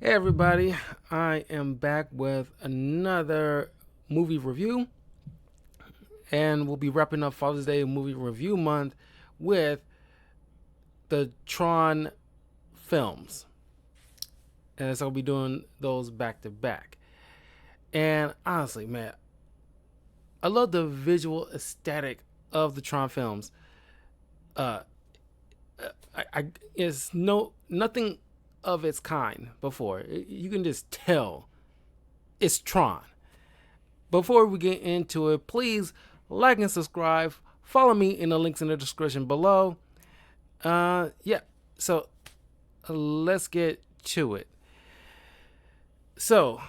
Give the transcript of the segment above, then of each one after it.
Hey everybody, I am back with another movie review, and we'll be wrapping up Father's Day movie review month with the Tron films. And so I'll be doing those back to back. And honestly, man, I love the visual aesthetic of the Tron films. Uh, it's nothing of its kind before. You can just tell it's Tron. Before we get into it, please like and subscribe. Follow me in the links in the description below. Yeah, so let's get to it. So,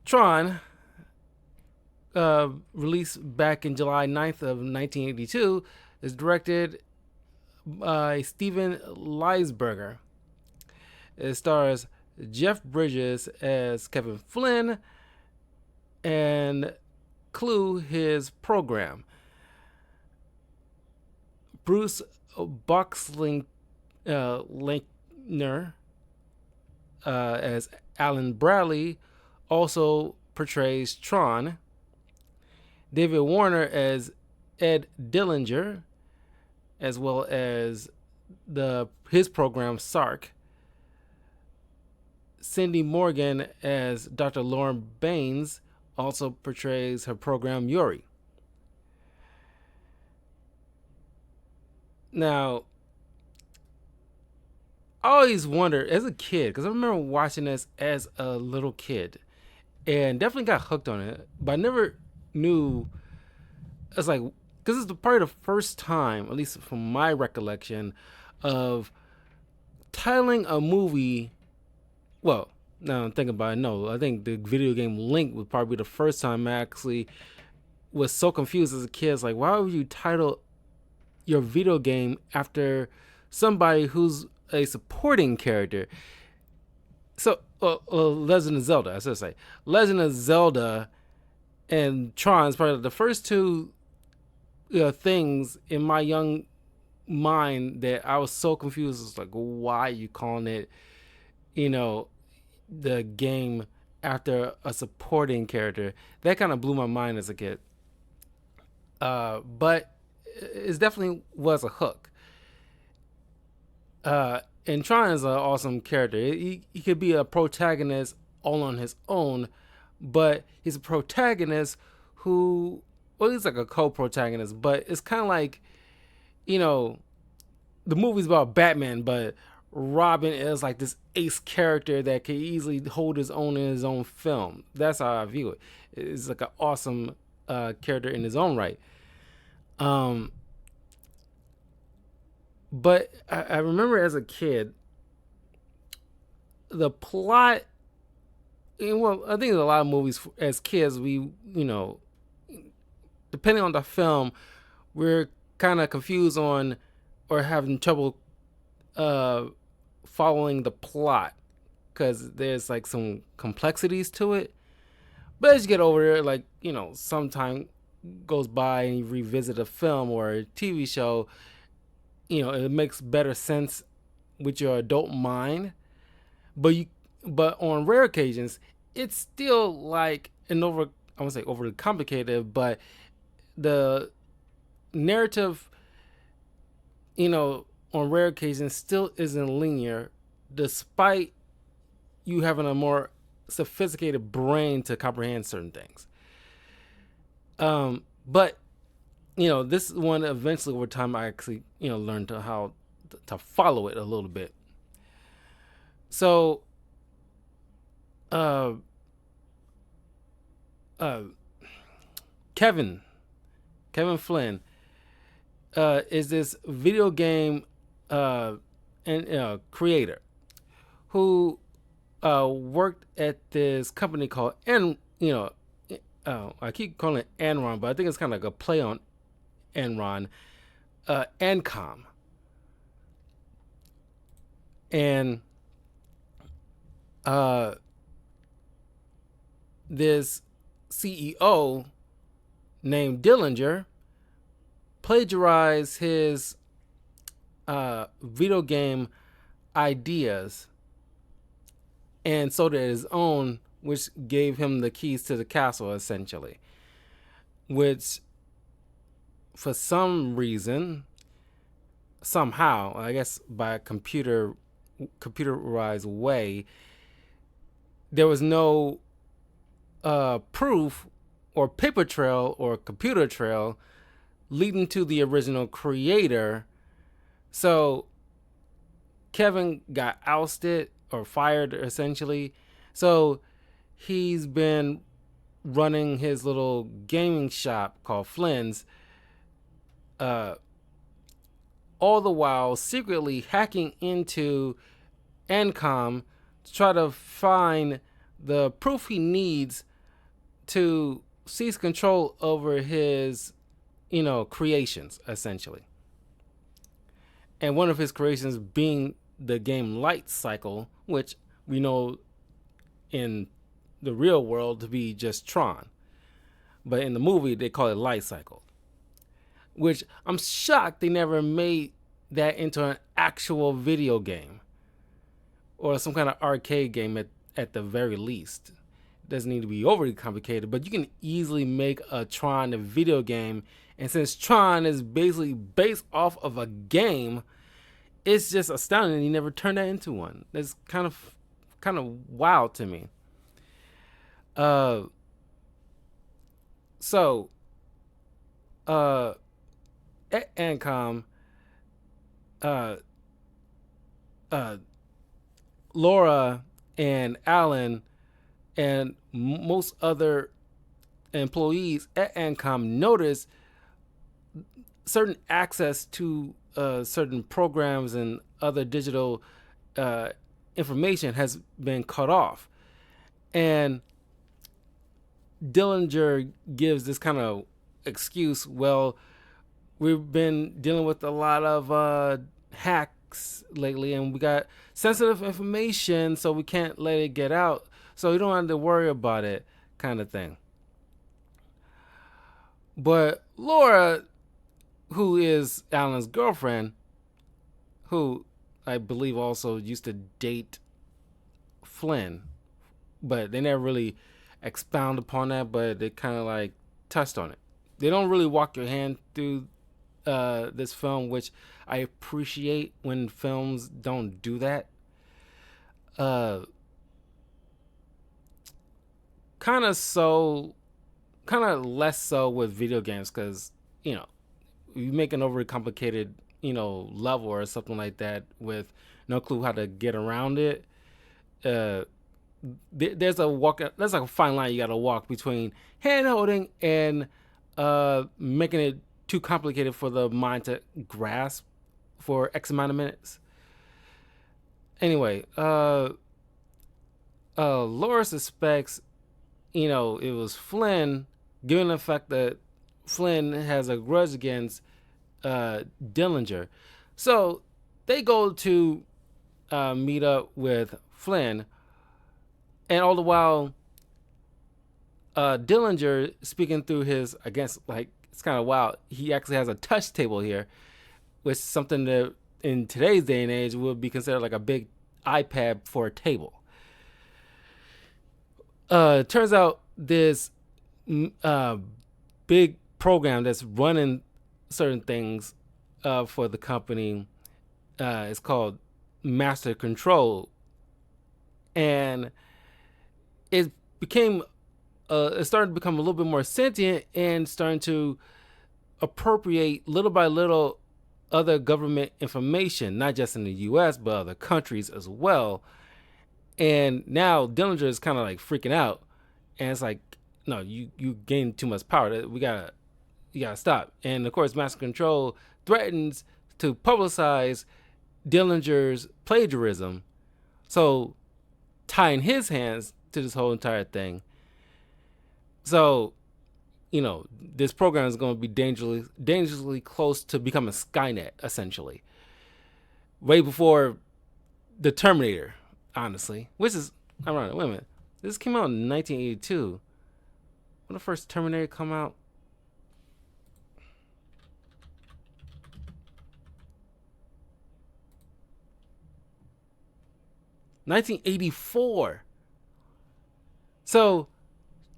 Tron, released back in July 9th of 1982, is directed by Steven Leisberger. It stars Jeff Bridges as Kevin Flynn and Clue, his program. Bruce Boxlinger as Alan Bradley also portrays Tron. David Warner as Ed Dillinger, as well as his program Sark. Cindy Morgan as Dr. Lauren Baines also portrays her program Yuri. Now, I always wondered as a kid, because I remember watching this as a little kid and definitely got hooked on it, but I never knew. It's like, because it's probably the first time, at least from my recollection, of titling a movie. Well, now I'm thinking about it. No, I think the video game Link was probably the first time I actually was so confused as a kid. It's like, why would you title your video game after somebody who's a supporting character? So, Legend of Zelda, I should say. Legend of Zelda and Tron is probably the first two things in my young mind that I was so confused. It's like, why are you calling it, the game after a supporting character? That kind of blew my mind as a kid. But it definitely was a hook. And Tron is an awesome character. He could be a protagonist all on his own, but he's a protagonist who, well, he's like a co-protagonist, but it's kind of like, the movie's about Batman, but Robin is like this ace character that can easily hold his own in his own film. That's how I view it. It's like an awesome character in his own right. But I remember as a kid, the plot. Well, I think a lot of movies as kids, we, depending on the film, we're kind of confused on or having trouble following the plot because there's like some complexities to it. But as you get over it, like, some time goes by and you revisit a film or a TV show, it makes better sense with your adult mind. But on rare occasions, it's still like I won't say overly complicated, but the narrative, on rare occasions still isn't linear, despite you having a more sophisticated brain to comprehend certain things. But this one eventually over time I actually learned how to follow it a little bit. So Kevin Flynn is this video game creator who worked at this company called I keep calling it Enron, but I think it's kind of like a play on Enron, Encom. And this CEO named Dillinger plagiarized his video game ideas and sold it as his own, which gave him the keys to the castle essentially. Which, for some reason, somehow, I guess by a computerized way, there was no proof or paper trail or computer trail leading to the original creator. So Kevin got ousted or fired essentially. So he's been running his little gaming shop called Flynn's, uh, all the while secretly hacking into Encom to try to find the proof he needs to seize control over his, creations, essentially. And one of his creations being the game Light Cycle, which we know in the real world to be just Tron. But in the movie, they call it Light Cycle. Which I'm shocked they never made that into an actual video game. Or some kind of arcade game at the very least. It doesn't need to be overly complicated, but you can easily make a Tron a video game. And since Tron is basically based off of a game, it's just astounding he never turned that into one. That's kind of wild to me. So at Ancom, Laura and Alan and most other employees at Ancom noticed certain access to certain programs and other digital information has been cut off. And Dillinger gives this kind of excuse, well, we've been dealing with a lot of hacks lately, and we got sensitive information, so we can't let it get out. So you don't have to worry about it, kind of thing. But Laura, who is Alan's girlfriend, who I believe also used to date Flynn, but they never really expound upon that, but they kind of like touched on it. They don't really walk your hand through this film, which I appreciate when films don't do that. Kind of less so with video games, because you make an overly complicated level or something like that with no clue how to get around it. There's like a fine line you got to walk between hand holding and making it too complicated for the mind to grasp for X amount of minutes. Anyway, Laura suspects, it was Flynn, given the fact that Flynn has a grudge against Dillinger. So they go to meet up with Flynn, and all the while, Dillinger speaking through his, I guess, like, it's kind of wild. He actually has a touch table here, which is something that in today's day and age would be considered like a big iPad for a table. Turns out this big program that's running certain things for the company is called Master Control, and it started to become a little bit more sentient and starting to appropriate little by little other government information, not just in the U.S. but other countries as well. And now Dillinger is kind of like freaking out, and it's like, no, you gain too much power. You gotta stop. And of course, Master Control threatens to publicize Dillinger's plagiarism, so tying his hands to this whole entire thing. So, this program is going to be dangerously close to becoming Skynet, essentially. Way before the Terminator, honestly. Which is ironic. Wait a minute. This came out in 1982. When the first Terminator come out? 1984. So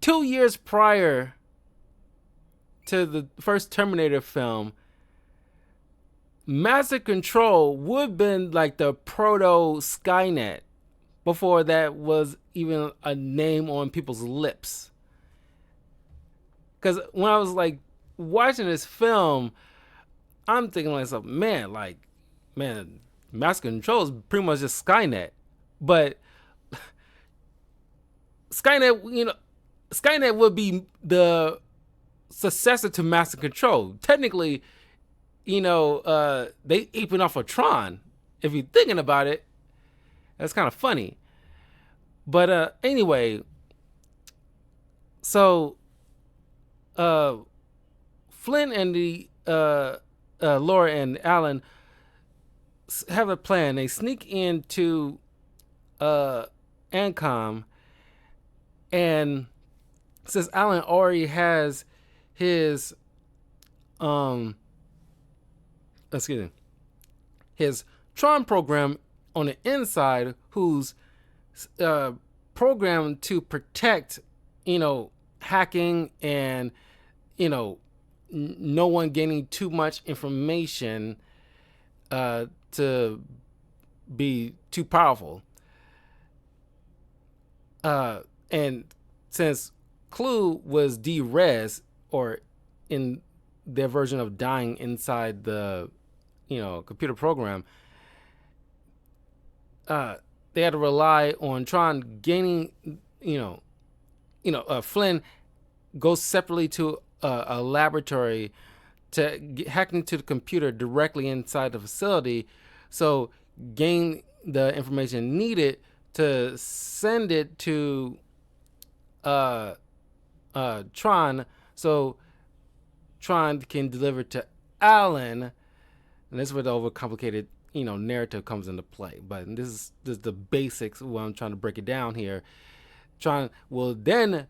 2 years prior to the first Terminator film, Master Control would have been like the proto Skynet before that was even a name on people's lips. Because when I was like watching this film, I'm thinking to myself, man, Master Control is pretty much just Skynet. But Skynet would be the successor to Master Control. Technically, they aping off of Tron. If you're thinking about it, that's kind of funny. But anyway, so Flynn and the Laura and Alan have a plan. They sneak into Ancom, and since Alan already has his his Tron program on the inside, who's programmed to protect, hacking and, no one gaining too much information to be too powerful. And since Clue was de-res, or in their version of dying inside the, computer program, they had to rely on Tron gaining, Flynn goes separately to a laboratory to hack into the computer directly inside the facility, so gain the information needed to send it to Tron, so Tron can deliver to Alan. And this is where the overcomplicated, narrative comes into play. But this is the basics of what I'm trying to break it down here. Tron will then,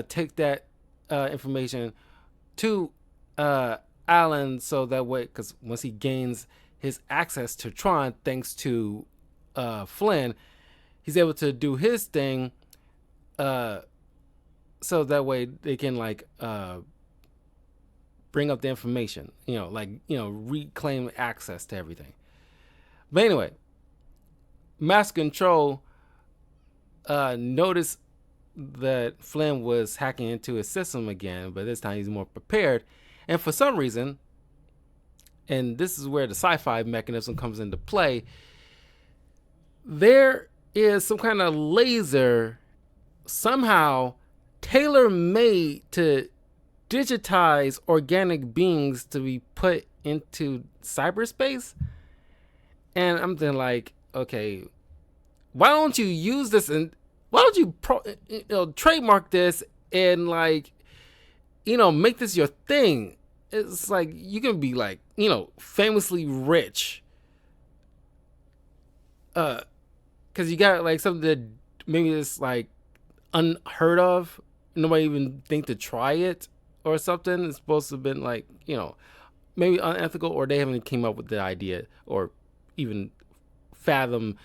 take that information to Alan, so that way, because once he gains his access to Tron thanks to Flynn, he's able to do his thing, so that way they can bring up the information, reclaim access to everything. But anyway, Master Control noticed that Flynn was hacking into his system again, but this time he's more prepared. And for some reason, and this is where the sci-fi mechanism comes into play, there is some kind of laser somehow tailor-made to digitize organic beings to be put into cyberspace. And I'm thinking okay, why don't you use this, and why don't you trademark this and make this your thing? It's like you can be famously rich, because you got something that maybe it's unheard of, nobody even think to try it or something. It's supposed to have been maybe unethical, or they haven't came up with the idea or even fathom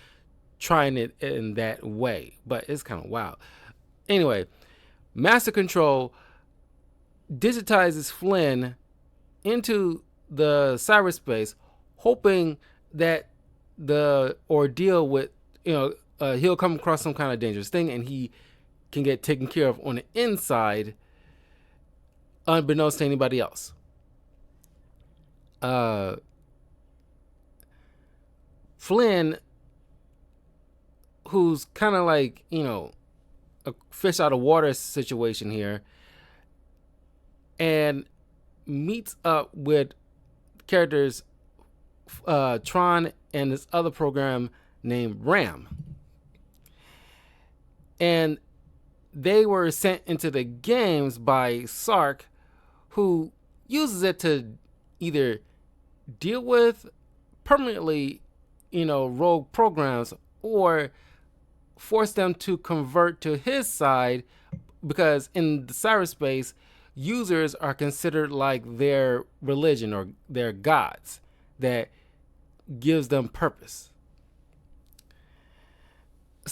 trying it in that way. But it's kind of wild. Anyway, Master Control digitizes Flynn into the cyberspace, hoping that the ordeal with, he'll come across some kind of dangerous thing and he can get taken care of on the inside, unbeknownst to anybody else. Flynn, who's kind of a fish out of water situation here, and meets up with characters Tron and this other program named RAM. And they were sent into the games by Sark, who uses it to either deal with permanently, rogue programs, or force them to convert to his side, because in the cyberspace, users are considered like their religion or their gods that gives them purpose.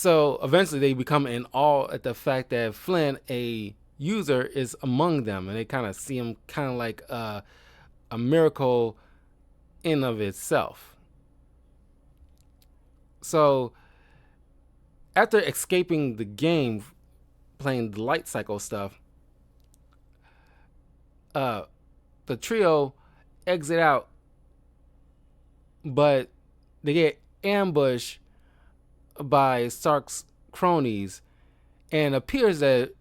So eventually they become in awe at the fact that Flynn, a user, is among them, and they kind of see him kind of like a miracle in of itself. So after escaping the game, playing the light cycle stuff, uh, the trio exit out, but they get ambushed by Sark's cronies, and appears that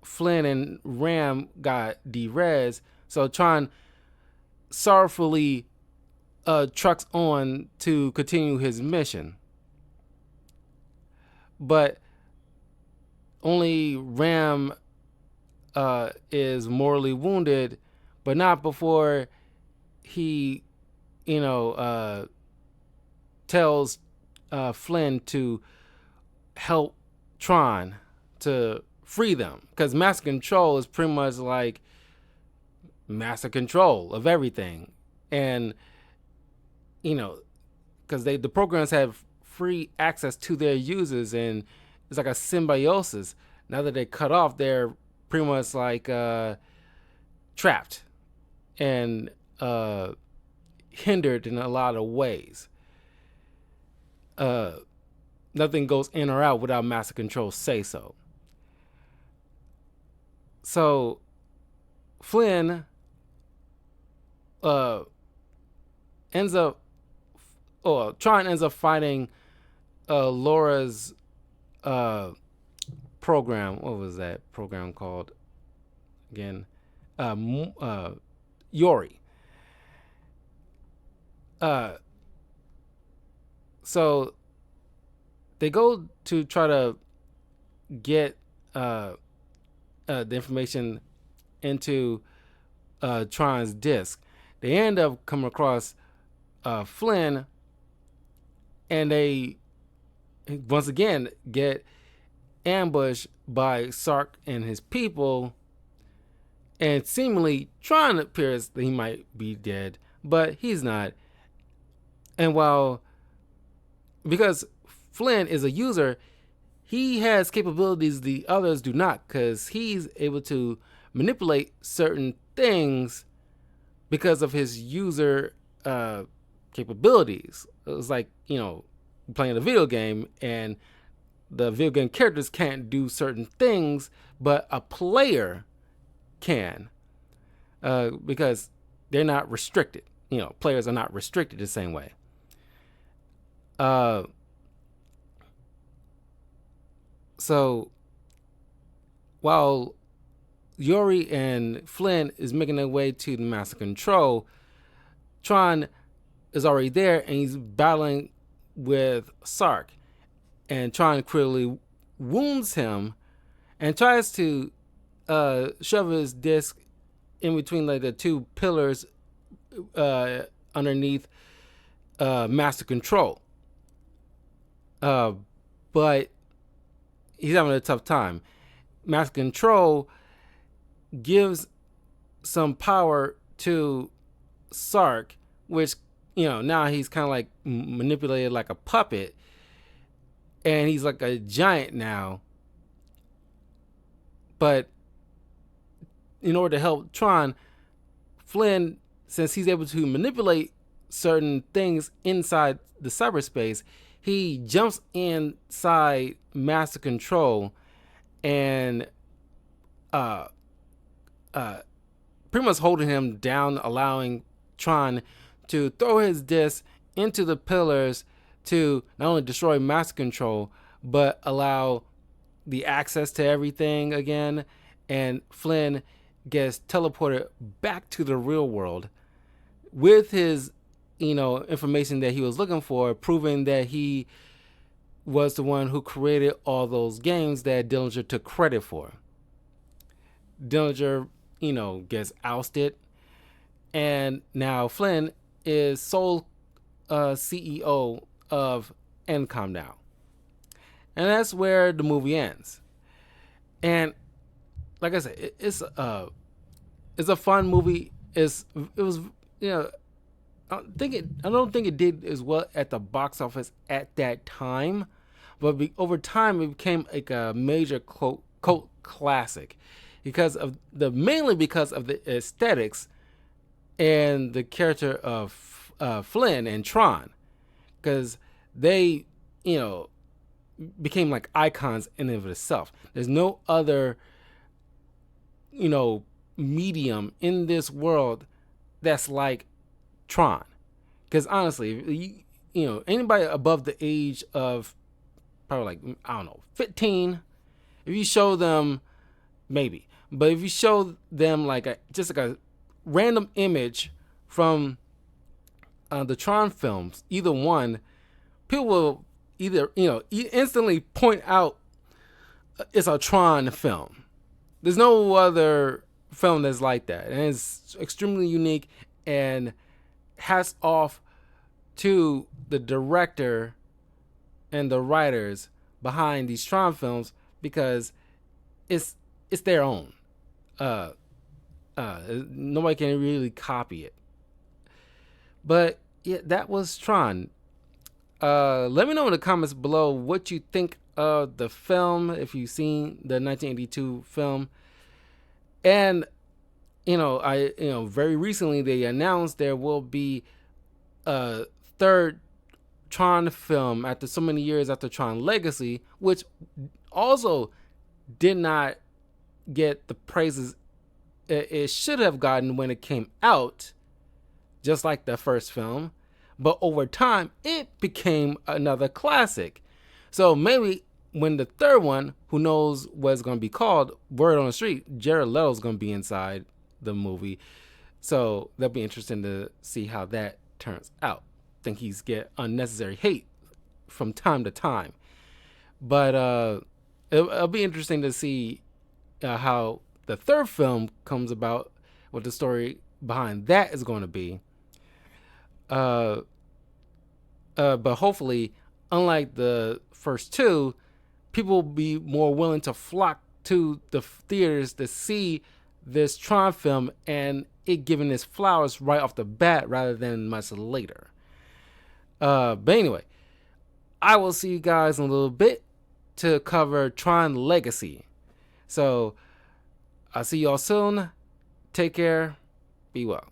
Flynn and Ram got derez. So Tron sorrowfully trucks on to continue his mission, but only Ram is mortally wounded, but not before he, tells Flynn to help Tron to free them, because master control is pretty much like master control of everything, and because the programs have free access to their users, and it's like a symbiosis. Now that they're cut off, they're pretty much like trapped and hindered in a lot of ways. Nothing goes in or out without master control say so. So Flynn ends up, or Tron ends up fighting Laura's program. What was that program called again? Yori. So they go to try to get the information into Tron's disk. They end up coming across Flynn, and they once again get ambushed by Sark and his people, and seemingly Tron appears that he might be dead, but he's not. And because Flynn is a user, he has capabilities the others do not, because he's able to manipulate certain things because of his user capabilities. It's like, playing a video game, and the video game characters can't do certain things, but a player can, because they're not restricted. Players are not restricted the same way. So while Yori and Flynn is making their way to the master control, Tron is already there, and he's battling with Sark, and Tron critically wounds him and tries to shove his disc in between like the two pillars underneath master control, but he's having a tough time. Master control gives some power to Sark, which now he's kind of like manipulated like a puppet, and he's like a giant now. But in order to help Tron, Flynn, since he's able to manipulate certain things inside the cyberspace, he jumps inside master control and pretty much holding him down, allowing Tron to throw his disc into the pillars to not only destroy master control, but allow the access to everything again. And Flynn gets teleported back to the real world with his, information that he was looking for, proving that he was the one who created all those games that Dillinger took credit for. Dillinger, gets ousted, and now Flynn is sole CEO of Encom now. And that's where the movie ends. And like I said, it's a fun movie. It was I don't think it did as well at the box office at that time, but over time it became like a major cult classic because of the mainly because of the aesthetics and the character of Flynn and Tron, because they, you know, became like icons in and of itself. There's no other, you know, medium in this world that's like Tron. Because honestly, you know, anybody above the age of probably like, I don't know, 15, if you show them, maybe, but if you show them like just like a random image from the Tron films, either one, people will either, you know, instantly point out it's a Tron film. There's no other film that's like that, and it's extremely unique. And hats off to the director and the writers behind these Tron films, because it's their own. Uh, Nobody can really copy it. But yeah, that was Tron. Let me know in the comments below what you think of the film, if you've seen the 1982 film. And very recently they announced there will be a third Tron film after so many years after Tron Legacy, which also did not get the praises it should have gotten when it came out, just like the first film. But over time, it became another classic. So maybe when the third one, who knows what it's going to be called, word on the street, Jared Leto's going to be inside the movie. So that'll be interesting to see how that turns out. I think he's get unnecessary hate from time to time. But it'll be interesting to see how the third film comes about, what the story behind that is going to be. But hopefully, unlike the first two, people will be more willing to flock to the theaters to see this Tron film and it giving its flowers right off the bat rather than much later. But anyway, I will see you guys in a little bit to cover Tron Legacy. So I'll see y'all soon. Take care. Be well.